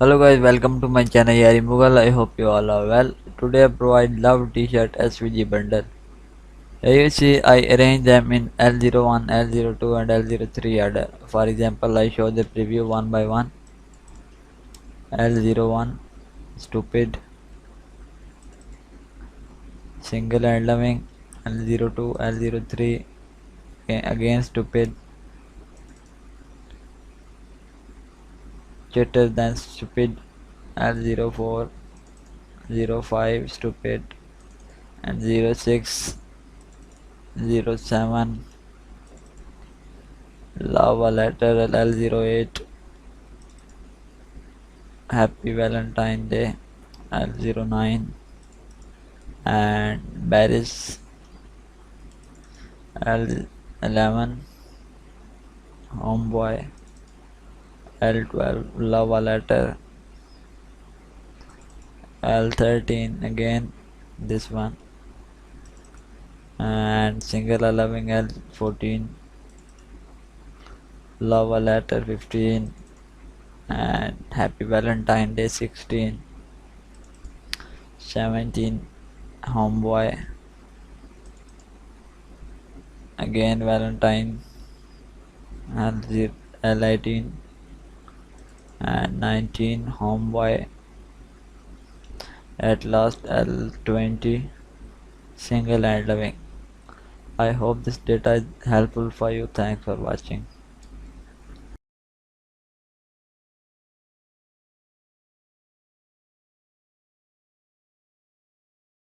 Hello guys, welcome to my channel yarimughal. I hope you all are well. Today I provide love t-shirt SVG bundle. Here you see I arrange them in L01, L02 and L03 order. For example, I show the preview one by one. L01 stupid, single and loving. L02, L03 again stupid, cheater than stupid. L04, 05 stupid, and 06, 07 lava letter. L08 happy Valentine Day. L09 and Paris. L11 homeboy. L12 lava letter. L13 again this one, and single allowing. L14 lava letter. 15 and happy Valentine Day. 16, 17 homeboy, again Valentine. L18 and 19 homeboy. At last L20 single and loving. I hope this data is helpful for you. Thanks for watching.